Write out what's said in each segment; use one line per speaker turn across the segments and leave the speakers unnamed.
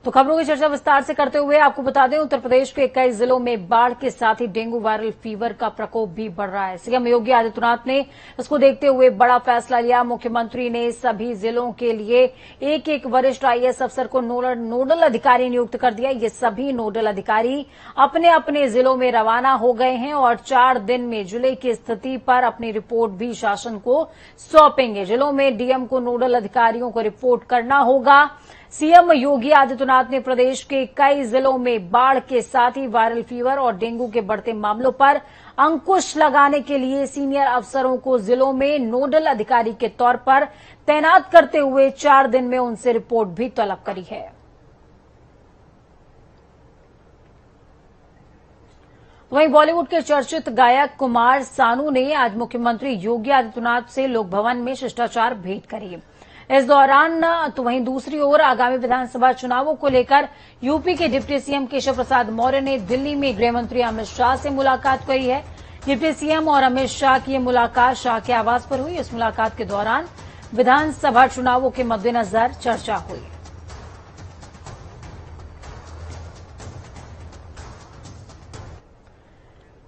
तो खबरों की चर्चा विस्तार से करते हुए आपको बता दें, उत्तर प्रदेश के कई जिलों में बाढ़ के साथ ही डेंगू वायरल फीवर का प्रकोप भी बढ़ रहा है। सीएम योगी आदित्यनाथ ने इसको देखते हुए बड़ा फैसला लिया। मुख्यमंत्री ने सभी जिलों के लिए एक एक वरिष्ठ आईएएस अफसर को नोडल अधिकारी नियुक्त कर दिया। ये सभी नोडल अधिकारी अपने अपने जिलों में रवाना हो गए हैं और 4 दिन में जिले की स्थिति पर अपनी रिपोर्ट भी शासन को सौंपेंगे। जिलों में डीएम को नोडल अधिकारियों को रिपोर्ट करना होगा। सीएम योगी आदित्यनाथ ने प्रदेश के कई जिलों में बाढ़ के साथ ही वायरल फीवर और डेंगू के बढ़ते मामलों पर अंकुश लगाने के लिए सीनियर अफसरों को जिलों में नोडल अधिकारी के तौर पर तैनात करते हुए 4 दिन में उनसे रिपोर्ट भी तलब करी है। वहीं बॉलीवुड के चर्चित गायक कुमार सानू ने आज मुख्यमंत्री योगी आदित्यनाथ से लोक भवन में शिष्टाचार भेंट करी। इस दौरान तो वहीं दूसरी ओर आगामी विधानसभा चुनावों को लेकर यूपी के डिप्टी सीएम केशव प्रसाद मौर्य ने दिल्ली में गृह मंत्री अमित शाह से मुलाकात करी है। डिप्टी सीएम और अमित शाह की ये मुलाकात शाह के आवास पर हुई। इस मुलाकात के दौरान विधानसभा चुनावों के मद्देनजर चर्चा हुई।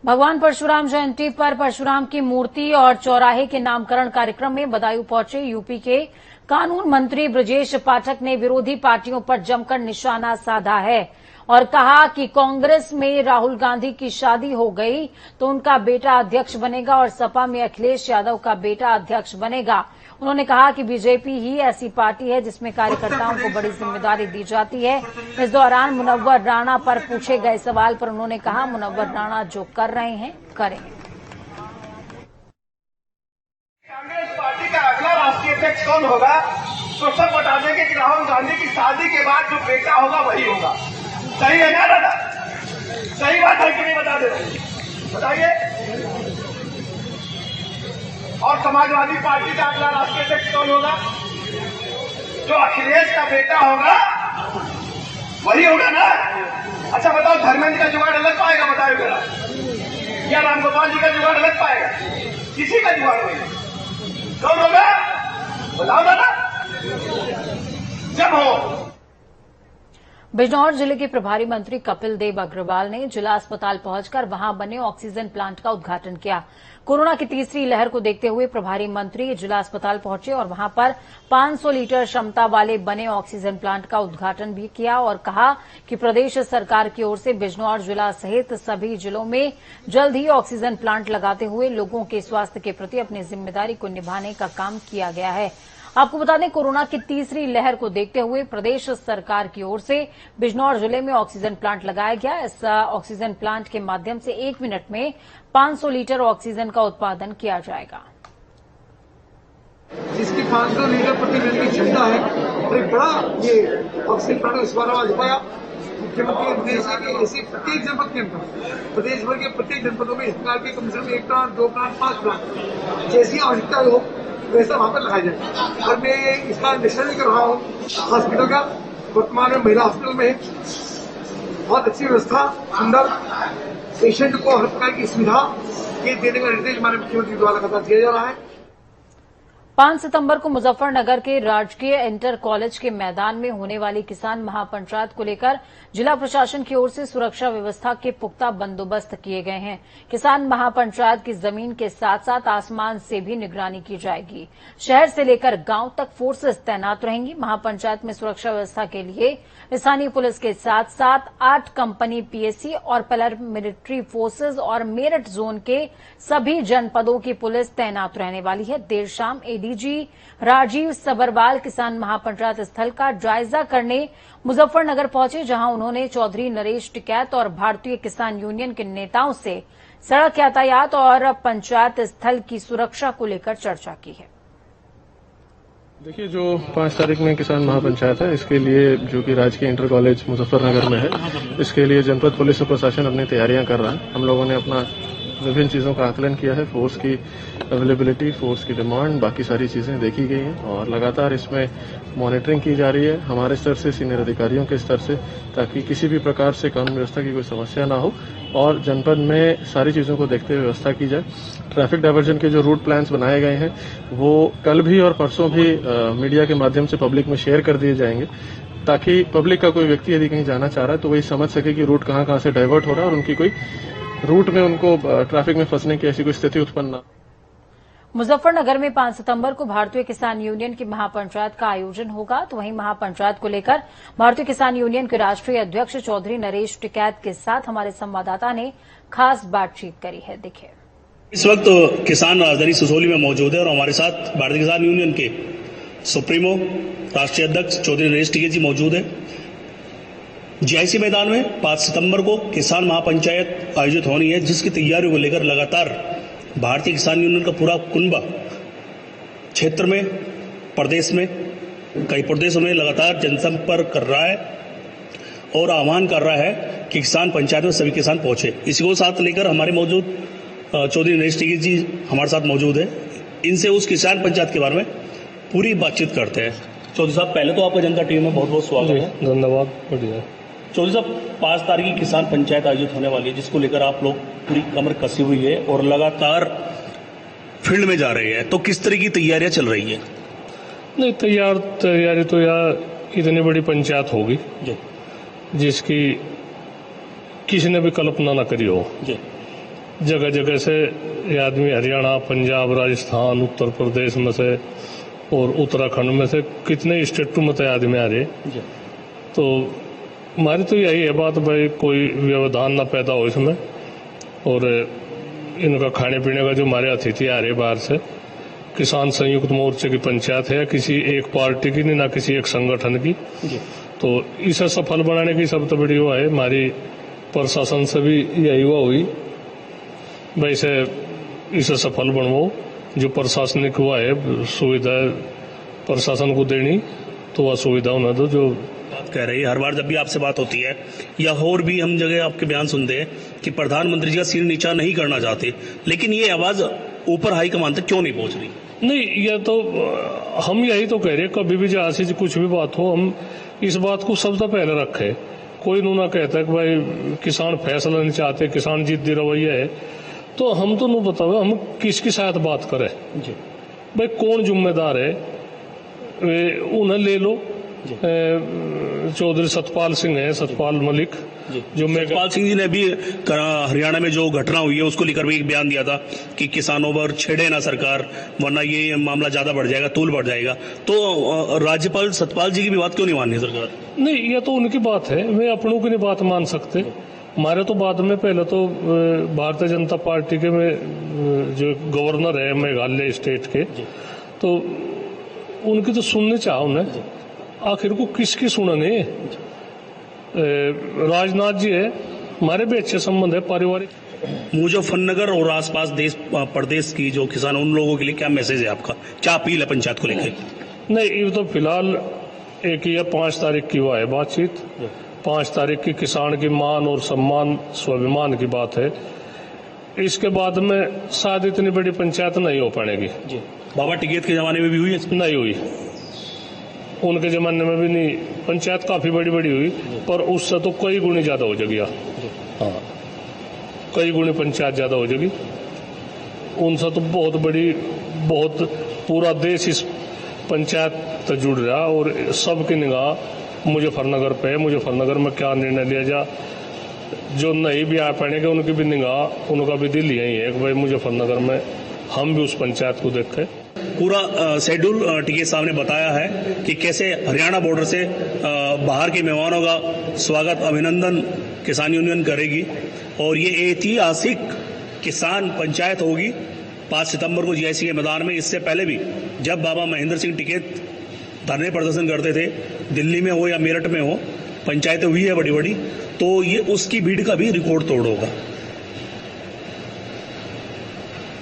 भगवान परशुराम जयंती पर परशुराम की मूर्ति और चौराहे के नामकरण कार्यक्रम में बदायूं पहुंचे यूपी के कानून मंत्री ब्रजेश पाठक ने विरोधी पार्टियों पर जमकर निशाना साधा है और कहा कि कांग्रेस में राहुल गांधी की शादी हो गई तो उनका बेटा अध्यक्ष बनेगा और सपा में अखिलेश यादव का बेटा अध्यक्ष बनेगा। उन्होंने कहा कि बीजेपी ही ऐसी पार्टी है जिसमें कार्यकर्ताओं को बड़ी जिम्मेदारी दी जाती है। इस दौरान मुनव्वर राणा पर पूछे गए सवाल पर उन्होंने कहा, मुनव्वर राणा जो कर रहे हैं करें।
कांग्रेस पार्टी का अगला राष्ट्रीय अध्यक्ष कौन होगा तो सब बता देंगे कि राहुल गांधी की शादी के बाद जो बेटा होगा वही होगा। सही है ना दादा? सही बात है कि नहीं? बता दे, बताइए। और समाजवादी पार्टी का अगला राष्ट्रीय अध्यक्ष कौन होगा? जो अखिलेश का बेटा होगा वही होगा ना? अच्छा बताओ, धर्मेंद्र का जुगाड़ अलग पाएगा? बताओ जरा। या रामगोपाल जी का जुगाड़ अलग पाएगा? किसी का जुगाड़ नहीं। कौन होगा? बताओ ना जब हो।
बिजनौर जिले के प्रभारी मंत्री कपिल देव अग्रवाल ने जिला अस्पताल पहुंचकर वहां बने ऑक्सीजन प्लांट का उद्घाटन किया। कोरोना की तीसरी लहर को देखते हुए प्रभारी मंत्री जिला अस्पताल पहुंचे और वहां पर 500 लीटर क्षमता वाले बने ऑक्सीजन प्लांट का उद्घाटन भी किया और कहा कि प्रदेश सरकार की ओर से बिजनौर जिला सहित सभी जिलों में जल्द ही ऑक्सीजन प्लांट लगाते हुए लोगों के स्वास्थ्य के प्रति अपनी जिम्मेदारी को निभाने का काम किया गया है। आपको बता दें, कोरोना की तीसरी लहर को देखते हुए प्रदेश सरकार की ओर से बिजनौर जिले में ऑक्सीजन प्लांट लगाया गया। इस ऑक्सीजन प्लांट के माध्यम से 1 मिनट में 500 लीटर ऑक्सीजन का उत्पादन किया जाएगा।
जिसकी 500 लीटर प्रति मिनट की क्षमता है और एक बड़ा ये ऑक्सीजन प्लांट इस बार आज पाया। मुख्यमंत्री के निर्देश है कि ऐसे प्रत्येक जनपद के अंदर, प्रदेश भर के प्रत्येक जनपदों में इस प्रकार के कम से कम 1 प्लांट, 2 प्लांट, 5 प्लांट जैसी आवश्यकता हो वैसा वहां पर लगाया जाए। और मैं इसका निरीक्षण भी कर रहा हूँ हॉस्पिटल का। वर्तमान में महिला हॉस्पिटल में बहुत अच्छी व्यवस्था, सुंदर, पेशेंट को हर प्रकार की सुविधा ये देने का निर्देश हमारे मुख्यमंत्री द्वारा लगातार दिया जा रहा है।
5 सितंबर को मुजफ्फरनगर के राजकीय इंटर कॉलेज के मैदान में होने वाली किसान महापंचायत को लेकर जिला प्रशासन की ओर से सुरक्षा व्यवस्था के पुख्ता बंदोबस्त किए गए हैं। किसान महापंचायत की जमीन के साथ साथ आसमान से भी निगरानी की जाएगी। शहर से लेकर गांव तक फोर्सेस तैनात रहेंगी। महापंचायत में सुरक्षा व्यवस्था के लिए स्थानीय पुलिस के साथ साथ 8 कंपनी पीएसी और पैरामिलिट्री फोर्सेज और मेरठ जोन के सभी जनपदों की पुलिस तैनात रहने वाली है। देर शाम एडीजी राजीव सबरवाल किसान महापंचायत स्थल का जायजा करने मुजफ्फरनगर पहुंचे, जहां उन्होंने चौधरी नरेश टिकैत और भारतीय किसान यूनियन के नेताओं से सड़क यातायात और पंचायत स्थल की सुरक्षा को लेकर चर्चा की है।
देखिए, जो 5 तारीख में किसान महापंचायत है, इसके लिए जो कि राजकीय इंटर कॉलेज मुजफ्फरनगर में है, इसके लिए जनपद पुलिस और प्रशासन अपनी तैयारियां कर रहा है। हम लोगों ने अपना विभिन्न चीज़ों का आकलन किया है। फोर्स की अवेलेबिलिटी, फोर्स की डिमांड, बाकी सारी चीज़ें देखी गई हैं और लगातार इसमें मॉनिटरिंग की जा रही है हमारे स्तर से, सीनियर अधिकारियों के स्तर से, ताकि किसी भी प्रकार से कानून व्यवस्था की कोई समस्या ना हो और जनपद में सारी चीज़ों को देखते हुए व्यवस्था की जाए। ट्रैफिक डायवर्जन के जो रूट प्लान्स बनाए गए हैं वो कल भी और परसों भी मीडिया के माध्यम से पब्लिक में शेयर कर दिए जाएंगे। ताकि पब्लिक का कोई व्यक्ति यदि कहीं जाना चाह रहा है तो वही समझ सके कि रूट कहाँ से डाइवर्ट हो रहा है और उनकी कोई रूट में उनको ट्रैफिक में फंसने की ऐसी कोई स्थिति उत्पन्न ना।
मुजफ्फरनगर में 5 सितंबर को भारतीय किसान यूनियन की महापंचायत का आयोजन होगा, तो वहीं महापंचायत को लेकर भारतीय किसान यूनियन के राष्ट्रीय अध्यक्ष चौधरी नरेश टिकैत के साथ हमारे संवाददाता ने खास बातचीत करी है। देखिए,
इस वक्त किसान राजधानी सुसोली में मौजूद है और हमारे साथ भारतीय किसान यूनियन के सुप्रीमो राष्ट्रीय अध्यक्ष चौधरी नरेश टिकैत जी मौजूद है। जीआईसी मैदान में 5 सितंबर को किसान महापंचायत आयोजित होनी है, जिसकी तैयारियों को लेकर लगातार भारतीय किसान यूनियन का पूरा कुनबा क्षेत्र में, प्रदेश में, कई प्रदेशों में लगातार जनसंपर्क कर रहा है और आह्वान कर रहा है कि किसान पंचायत में सभी किसान पहुंचे। इसी को साथ लेकर हमारे मौजूद चौधरी नरेश टिकैत जी हमारे साथ मौजूद है। इनसे उस किसान पंचायत के बारे में पूरी बातचीत करते हैं। चौधरी साहब, पहले तो आपका जनता टीवी में बहुत बहुत स्वागत है।
धन्यवाद। बढ़िया।
चौधरी साहब, 5 तारीख की किसान पंचायत आयोजित होने वाली है, जिसको लेकर आप लोग पूरी कमर कसी हुई है और लगातार फील्ड में जा रहे हैं, तो किस तरह की तैयारियां चल रही है?
नहीं, तैयारी तो यार इतनी बड़ी पंचायत होगी
जी
जिसकी किसी ने भी कल्पना न करी हो।
जी
जगह जगह से ये आदमी हरियाणा, पंजाब, राजस्थान, उत्तर प्रदेश में से और उत्तराखंड में से कितने स्टेटों में आदमी आ रहे।
जी
तो हमारी तो यही है बात भाई, कोई व्यवधान ना पैदा हो इसमें, और इनका खाने पीने का जो हमारे अतिथि आ रहे बाहर से, किसान संयुक्त मोर्चे की पंचायत है, किसी एक पार्टी की नहीं, ना किसी एक संगठन की।
जी
तो इसे सफल बनाने की सबसे बड़ी हुआ है हमारी प्रशासन से भी यही हुआ हुई भाई इसे सफल बनवाओ। जो प्रशासनिक हुआ है सुविधा प्रशासन को देनी, तो वह सुविधा होना दो। जो
कह रही है, हर बार जब भी आपसे बात होती है या और भी हम जगह आपके बयान सुनते हैं कि प्रधानमंत्री जी का सिर नीचा नहीं करना चाहते, लेकिन ये आवाज ऊपर हाईकमान तक क्यों नहीं पहुंच रही?
नहीं, यह तो हम यही तो कह रहे हैं, कभी भी जहां से कुछ भी बात हो, हम इस बात को सबसे पहले रखे। कोई नूना कहता है कि भाई किसान फैसला नहीं चाहते, किसान जिद्दी रवैया है, तो हम तो नहीं बताओ हम किसकी साथ बात करें।
जी
भाई कौन जिम्मेदार है उन्हें ले लो। चौधरी सतपाल सिंह है, सतपाल मलिक, जो
सतपाल सिंह जी ने भी हरियाणा में जो घटना हुई है उसको लेकर भी एक बयान दिया था कि किसानों पर छेड़े ना सरकार, वरना ये मामला ज्यादा बढ़ जाएगा, तूल बढ़ जाएगा। तो राज्यपाल सतपाल जी की भी बात क्यों नहीं माननी सरकार?
नहीं, ये तो उनकी बात है, वे अपनों की नहीं बात मान सकते। हमारे तो बाद में पहले तो भारतीय जनता पार्टी के में जो गवर्नर है मेघालय स्टेट के, तो उनकी तो सुनने चाहो उन्हें, आखिर को किसकी सुनने? राजनाथ जी है, हमारे भी अच्छे संबंध है पारिवारिक।
मुजफ्फरनगर और आसपास देश प्रदेश की जो किसान, उन लोगों के लिए क्या मैसेज है आपका, क्या अपील है पंचायत को लेकर?
नहीं, ये तो फिलहाल एक ही 5 तारीख की हुआ है बातचीत। 5 तारीख की किसान की मान और सम्मान, स्वाभिमान की बात है। इसके बाद में शायद इतनी बड़ी पंचायत नहीं हो पाएगी।
बाबा टिकैत के जमाने में भी हुई है?
नहीं हुई, उनके जमाने में भी नहीं। पंचायत काफी बड़ी बड़ी हुई, पर उससे तो कई गुनी ज्यादा हो जाएगी। हाँ, कई गुनी पंचायत ज्यादा हो जाएगी उनसे तो बहुत बड़ी, बहुत पूरा देश इस पंचायत से जुड़ रहा और सबकी निगाह मुजफ्फरनगर पे है। मुजफ्फरनगर में क्या निर्णय लिया जा, जो नहीं भी आ पाएंगे उनकी भी निगाह, उनका भी दिल यही है कि भाई मुजफ्फरनगर में हम भी उस पंचायत को देखें।
पूरा शेड्यूल टिकैत साहब ने बताया है कि कैसे हरियाणा बॉर्डर से बाहर के मेहमानों का स्वागत, अभिनंदन किसान यूनियन करेगी और ये ऐतिहासिक किसान पंचायत होगी 5 सितंबर को जीआईसी के मैदान में। इससे पहले भी जब बाबा महेंद्र सिंह टिकैत धरने प्रदर्शन करते थे, दिल्ली में हो या मेरठ में हो, पंचायतें हुई है बड़ी बड़ी, तो ये उसकी भीड़ का भी रिकॉर्ड तोड़ होगा।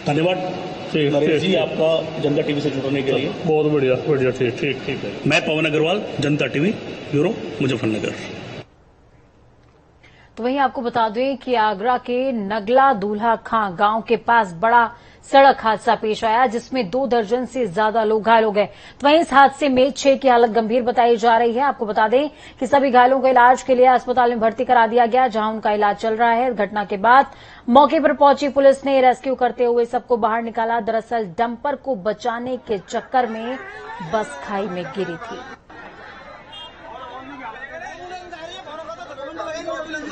धन्यवाद नरेश जी, आपका जनता टीवी से जुड़ने के लिए।
बहुत बढ़िया बढ़िया, ठीक है।
मैं पवन अग्रवाल, जनता टीवी, ब्यूरो, मुजफ्फरनगर।
तो वहीं आपको बता दें कि आगरा के नगला दूल्हा खां गांव के पास बड़ा सड़क हादसा पेश आया, जिसमें 2 दर्जन से ज्यादा लोग घायल हो गए। तो वहीं इस हादसे में 6 की हालत गंभीर बताई जा रही है। आपको बता दें कि सभी घायलों को इलाज के लिए अस्पताल में भर्ती करा दिया गया, जहां उनका इलाज चल रहा है। घटना के बाद मौके पर पहुंची पुलिस ने रेस्क्यू करते हुए सबको बाहर निकाला। दरअसल डंपर को बचाने के चक्कर में बस खाई में गिरी थी।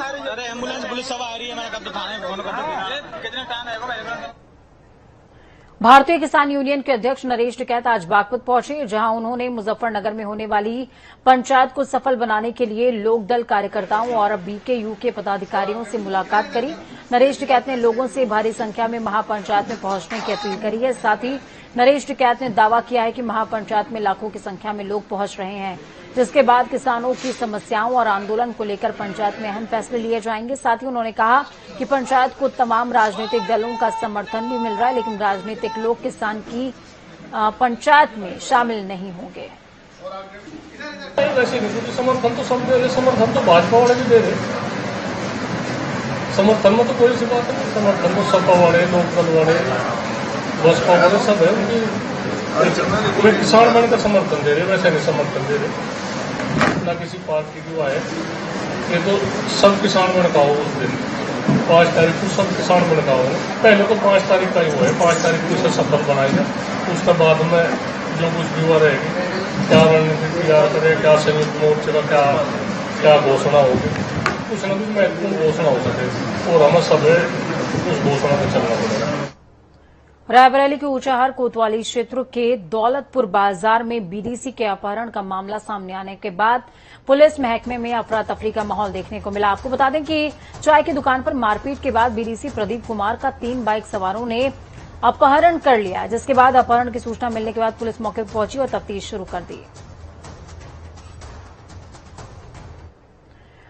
अरे एम्बुलेंस पुलिस सब आ रही है, मैंने कब तो थाने फोन कर दिया। कितना टाइम है?
भारतीय किसान यूनियन के अध्यक्ष नरेश टिकैत आज बागपत पहुंचे, जहां उन्होंने मुजफ्फरनगर में होने वाली पंचायत को सफल बनाने के लिए लोकदल कार्यकर्ताओं और बीकेयू के पदाधिकारियों से मुलाकात करी। नरेश टिकैत ने लोगों से भारी संख्या में महापंचायत में पहुंचने की अपील करी है। साथ ही नरेश टिकैत ने दावा किया है कि महापंचायत में लाखों की संख्या में लोग पहुंच रहे हैं, जिसके बाद किसानों की समस्याओं और आंदोलन को लेकर पंचायत में अहम फैसले लिए जाएंगे। साथ ही उन्होंने कहा कि पंचायत को तमाम राजनीतिक दलों का समर्थन भी मिल रहा है, लेकिन राजनीतिक लोग किसान की पंचायत में शामिल नहीं होंगे।
वैसे नहीं, समर्थन तो सब दे रहे, समर्थन तो भाजपा वाले भी दे रहे, समर्थन में तो कोई सी बात नहीं। समर्थन तो सपा वाले, लोकदल वाले, बसपा वाले सब है, उनकी किसान बनकर समर्थन दे रहे, वैसे नहीं समर्थन दे रहे ना किसी पार्टी की हुआ है। ये तो सब किसान भड़काओ उस दिन 5 तारीख को सब किसान भड़काओ। पहले तो 5 तारीख का ही हुआ है, 5 तारीख को इसे सफल बनाएगा, उसके बाद में जो कुछ भी हुआ रहेगी, क्या रणनीति तैयार करें, क्या संयुक्त मोर्चे का क्या घोषणा होगी, कुछ न कुछ महत्वपूर्ण घोषणा हो सके और हमें सब उस घोषणा पर चलना पड़ेगा।
रायबरेली के ऊंचाहार कोतवाली क्षेत्र के दौलतपुर बाजार में बीडीसी के अपहरण का मामला सामने आने के बाद पुलिस महकमे में अफरा तफरी का माहौल देखने को मिला। आपको बता दें कि चाय की दुकान पर मारपीट के बाद बीडीसी प्रदीप कुमार का 3 बाइक सवारों ने अपहरण कर लिया, जिसके बाद अपहरण की सूचना मिलने के बाद पुलिस मौके पर पहुंची और तफ्तीश शुरू कर दी।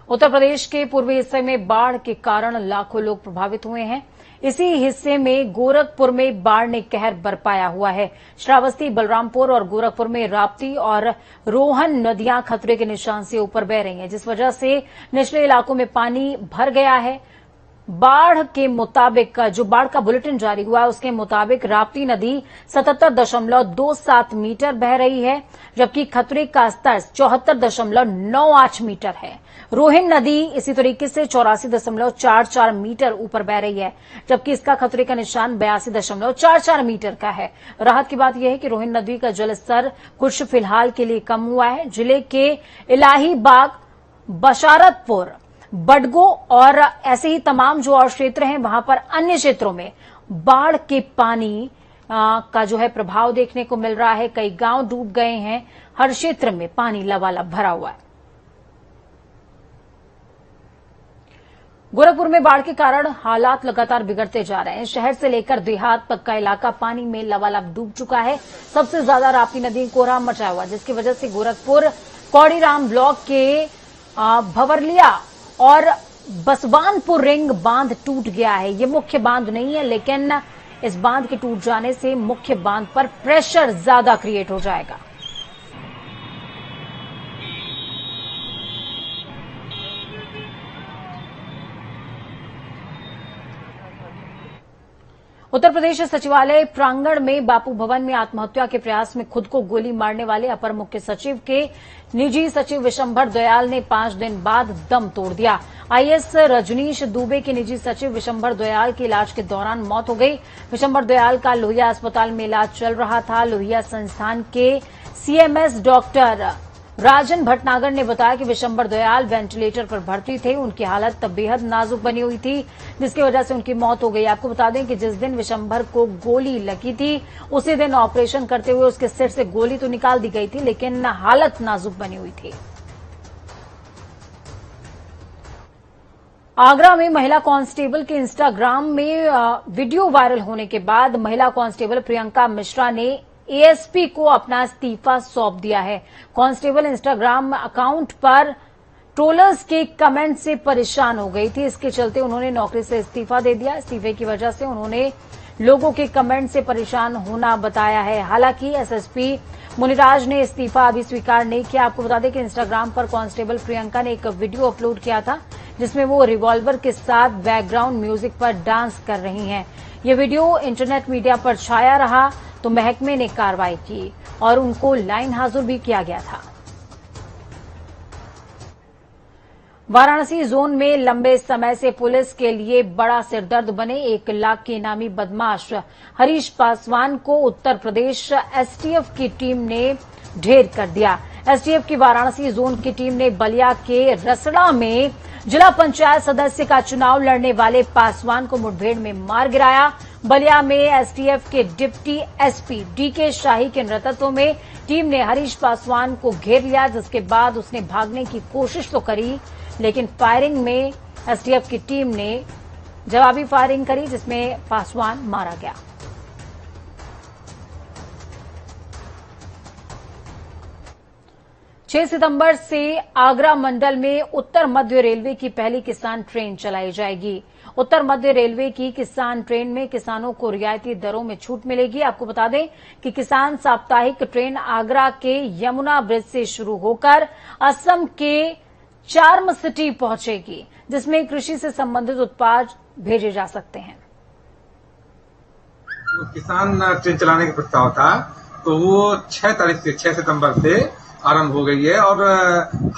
उत्तर प्रदेश के पूर्वी हिस्से में बाढ़ के कारण लाखों लोग प्रभावित हुए हैं। इसी हिस्से में गोरखपुर में बाढ़ ने कहर बरपाया हुआ है। श्रावस्ती, बलरामपुर और गोरखपुर में राप्ती और रोहन नदियां खतरे के निशान से ऊपर बह रही हैं, जिस वजह से निचले इलाकों में पानी भर गया है। बाढ़ के मुताबिक जो बाढ़ का बुलेटिन जारी हुआ है उसके मुताबिक राप्ती नदी 77.27 मीटर बह रही है, जबकि खतरे का स्तर 74.98 मीटर है। रोहिन नदी इसी तरीके से 84.44 मीटर ऊपर बह रही है, जबकि इसका खतरे का निशान 82.44 मीटर का है। राहत की बात यह है कि रोहिन नदी का जलस्तर कुछ फिलहाल के लिए कम हुआ है। जिले के इलाहीबाग, बशारतपुर, बडगो और ऐसे ही तमाम जो और क्षेत्र हैं वहां पर अन्य क्षेत्रों में बाढ़ के पानी का जो है प्रभाव देखने को मिल रहा है। कई गांव डूब गए हैं, हर क्षेत्र में पानी लबालब भरा हुआ है। गोरखपुर में बाढ़ के कारण हालात लगातार बिगड़ते जा रहे हैं। शहर से लेकर देहात तक का इलाका पानी में लबालब डूब चुका है। सबसे ज्यादा राप्ती नदी में कोहराम मचा हुआ, जिसकी वजह से गोरखपुर कौड़ीराम ब्लॉक के भंवरलिया और बसवानपुर रिंग बांध टूट गया है। ये मुख्य बांध नहीं है, लेकिन इस बांध के टूट जाने से मुख्य बांध पर प्रेशर ज्यादा क्रिएट हो जाएगा। उत्तर प्रदेश सचिवालय प्रांगण में बापू भवन में आत्महत्या के प्रयास में खुद को गोली मारने वाले अपर मुख्य सचिव के निजी सचिव विशंभर दयाल ने 5 दिन बाद दम तोड़ दिया। आईएएस रजनीश दुबे के निजी सचिव विशंभर दयाल की इलाज के दौरान मौत हो गई। विशंभर दयाल का लोहिया अस्पताल में इलाज चल रहा था। लोहिया संस्थान के सीएमएस डॉक्टर राजन भटनागर ने बताया कि विशंभर दयाल वेंटिलेटर पर भर्ती थे। उनकी हालत बेहद नाजुक बनी हुई थी, जिसकी वजह से उनकी मौत हो गई। आपको बता दें कि जिस दिन विशंभर को गोली लगी थी उसी दिन ऑपरेशन करते हुए उसके सिर से गोली तो निकाल दी गई थी, लेकिन हालत नाजुक बनी हुई थी। आगरा में महिला कांस्टेबल के इंस्टाग्राम में वीडियो वायरल होने के बाद महिला कांस्टेबल प्रियंका मिश्रा ने एएसपी को अपना इस्तीफा सौंप दिया है। कांस्टेबल इंस्टाग्राम अकाउंट पर ट्रोलर्स के कमेंट से परेशान हो गई थी, इसके चलते उन्होंने नौकरी से इस्तीफा दे दिया। इस्तीफे की वजह से उन्होंने लोगों के कमेंट से परेशान होना बताया है। हालांकि एसएसपी मुनिराज ने इस्तीफा अभी स्वीकार नहीं किया। आपको बता दें कि इंस्टाग्राम पर कांस्टेबल प्रियंका ने एक वीडियो अपलोड किया था, जिसमें वो रिवॉल्वर के साथ बैकग्राउंड म्यूजिक पर डांस कर रही हैं। ये वीडियो इंटरनेट मीडिया पर छाया रहा तो महकमे ने कार्रवाई की और उनको लाइन हाजिर भी किया गया था। वाराणसी जोन में लंबे समय से पुलिस के लिए बड़ा सिरदर्द बने 1 लाख के इनामी बदमाश हरीश पासवान को उत्तर प्रदेश एसटीएफ की टीम ने ढेर कर दिया। एसटीएफ की वाराणसी जोन की टीम ने बलिया के रसड़ा में जिला पंचायत सदस्य का चुनाव लड़ने वाले पासवान को मुठभेड़ में मार गिराया। बलिया में एसटीएफ के डिप्टी एसपी डीके शाही के नेतृत्व में टीम ने हरीश पासवान को घेर लिया, जिसके बाद उसने भागने की कोशिश तो करी, लेकिन फायरिंग में एसटीएफ की टीम ने जवाबी फायरिंग करी, जिसमें पासवान मारा गया। सितंबर से आगरा मंडल में उत्तर मध्य रेलवे की पहली किसान ट्रेन चलाई जाएगी। उत्तर मध्य रेलवे की किसान ट्रेन में किसानों को रियायती दरों में छूट मिलेगी। आपको बता दें कि किसान साप्ताहिक ट्रेन आगरा के यमुना ब्रिज से शुरू होकर असम के चार्म सिटी पहुंचेगी, जिसमें कृषि से संबंधित उत्पाद भेजे जा सकते हैं।
किसान ट्रेन चलाने का प्रस्ताव था, तो वो 6 सितंबर से आरंभ हो गई है और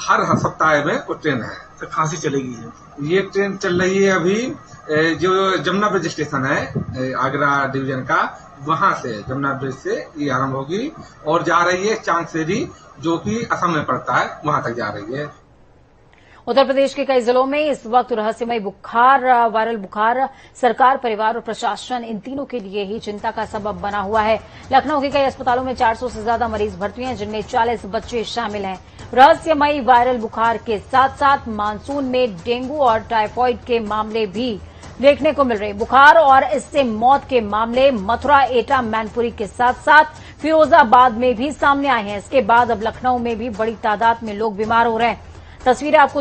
हर सप्ताह में वो ट्रेन है।
तो कहाँ से चलेगी
ये ट्रेन चल रही है अभी जो जमुना ब्रिज स्टेशन है आगरा डिवीजन का, वहां से जमुना ब्रिज से ये आरंभ होगी और जा रही है चांदसेरी, जो कि असम में पड़ता है, वहां तक जा रही है।
उत्तर प्रदेश के कई जिलों में इस वक्त रहस्यमय बुखार, वायरल बुखार सरकार, परिवार और प्रशासन इन तीनों के लिए ही चिंता का सबब बना हुआ है। लखनऊ के कई अस्पतालों में 400 से ज्यादा मरीज भर्ती हैं, जिनमें 40 बच्चे शामिल हैं। रहस्यमयी वायरल बुखार के साथ साथ मानसून में डेंगू और टाइफाइड के मामले भी देखने को मिल रहे। बुखार और इससे मौत के मामले मथुरा, एटा, मैनपुरी के साथ साथ फिरोजाबाद में भी सामने आए हैं। इसके बाद अब लखनऊ में भी बड़ी तादाद में लोग बीमार हो रहे हैं। तस्वीरें आपको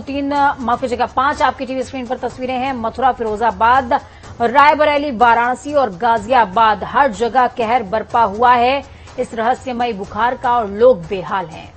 5 आपकी टीवी स्क्रीन पर तस्वीरें हैं। मथुरा, फिरोजाबाद, रायबरेली, वाराणसी और गाजियाबाद, हर जगह कहर बरपा हुआ है इस रहस्यमयी बुखार का और लोग बेहाल हैं।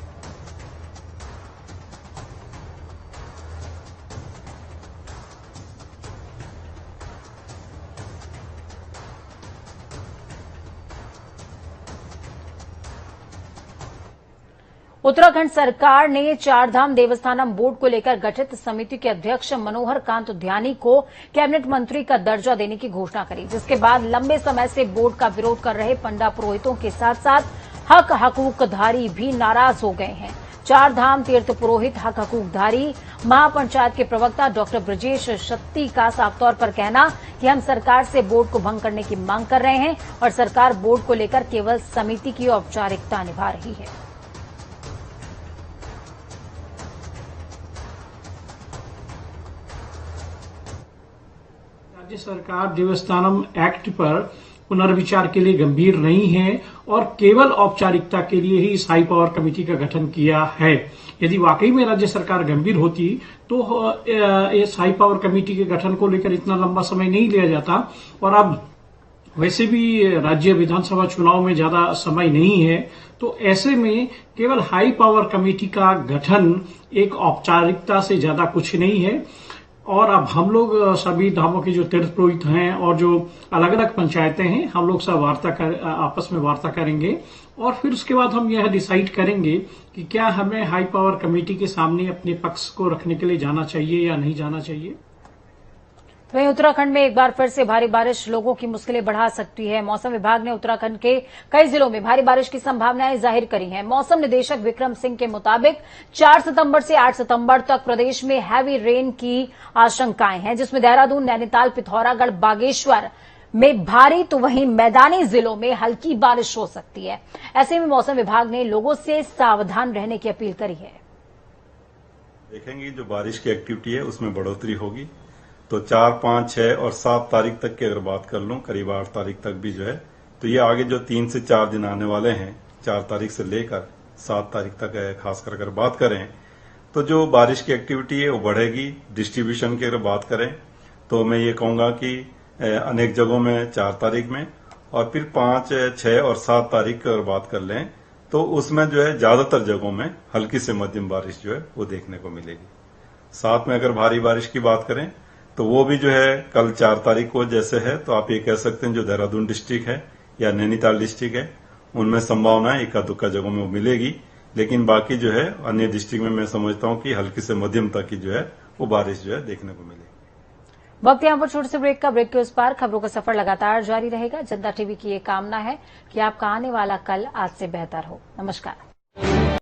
उत्तराखंड सरकार ने चारधाम देवस्थानम बोर्ड को लेकर गठित समिति के अध्यक्ष मनोहर कांत ध्यानी को कैबिनेट मंत्री का दर्जा देने की घोषणा करी, जिसके बाद लंबे समय से बोर्ड का विरोध कर रहे पंडा पुरोहितों के साथ साथ हक हकूकधारी भी नाराज हो गए हैं। चारधाम तीर्थ पुरोहित हक हकूकधारी महापंचायत के प्रवक्ता डॉक्टर ब्रजेश शक्ति का साफ तौर पर कहना कि हम सरकार से बोर्ड को भंग करने की मांग कर रहे हैं और सरकार बोर्ड को लेकर केवल समिति की औपचारिकता निभा रही है।
राज्य सरकार देवस्थानम एक्ट पर पुनर्विचार के लिए गंभीर नहीं है और केवल औपचारिकता के लिए ही इस हाई पावर कमेटी का गठन किया है। यदि वाकई में राज्य सरकार गंभीर होती तो इस हाई पावर कमेटी के गठन को लेकर इतना लंबा समय नहीं लिया जाता। और अब वैसे भी राज्य विधानसभा चुनाव में ज्यादा समय नहीं है, तो ऐसे में केवल हाई पावर कमेटी का गठन एक औपचारिकता से ज्यादा कुछ नहीं है। और अब हम लोग सभी धामों के जो तीर्थ पुरोहित हैं और जो अलग अलग पंचायतें हैं, हम लोग सब आपस में वार्ता करेंगे और फिर उसके बाद हम यह डिसाइड करेंगे कि क्या हमें हाई पावर कमेटी के सामने अपने पक्ष को रखने के लिए जाना चाहिए या नहीं जाना चाहिए।
वहीं उत्तराखंड में एक बार फिर से भारी बारिश लोगों की मुश्किलें बढ़ा सकती है। मौसम विभाग ने उत्तराखंड के कई जिलों में भारी बारिश की संभावनाएं जाहिर करी हैं। मौसम निदेशक विक्रम सिंह के मुताबिक 4 सितंबर से 8 सितंबर तक प्रदेश में हैवी रेन की आशंकाएं हैं, जिसमें देहरादून, नैनीताल, पिथौरागढ़, बागेश्वर में भारी तो वहीं मैदानी जिलों में हल्की बारिश हो सकती है। ऐसे में मौसम विभाग ने लोगों से सावधान रहने की अपील करी है।
देखेंगे जो बारिश की एक्टिविटी है उसमें बढ़ोतरी होगी, तो 4, 5, 6 और 7 तारीख तक की अगर बात कर लूं, करीब 8 तारीख तक भी जो है, तो ये आगे जो 3 से 4 दिन आने वाले हैं, 4 तारीख से लेकर 7 तारीख तक खासकर अगर बात करें तो जो बारिश की एक्टिविटी है वो बढ़ेगी। डिस्ट्रीब्यूशन की अगर बात करें तो मैं ये कहूंगा कि अनेक जगहों में 4 तारीख में और फिर 5, 6 और 7 तारीख की अगर बात कर लें तो उसमें जो है ज्यादातर जगहों में हल्की से मध्यम बारिश जो है वो देखने को मिलेगी। साथ में अगर भारी बारिश की बात करें तो वो भी जो है कल 4 तारीख को जैसे है, तो आप ये कह सकते हैं जो देहरादून डिस्ट्रिक्ट है या नैनीताल डिस्ट्रिक्ट है उनमें संभावना इक्का दुक्का जगहों में वो मिलेगी, लेकिन बाकी जो है अन्य डिस्ट्रिक्ट में मैं समझता हूं कि हल्की से मध्यम तक की जो है वो बारिश जो है देखने को मिलेगी।
वक्त यहाँ पर छोटे से ब्रेक का। ब्रेक के उस पार खबरों का सफर लगातार जारी रहेगा। जनता टीवी की ये कामना है कि आपका आने वाला कल आज से बेहतर हो। नमस्कार।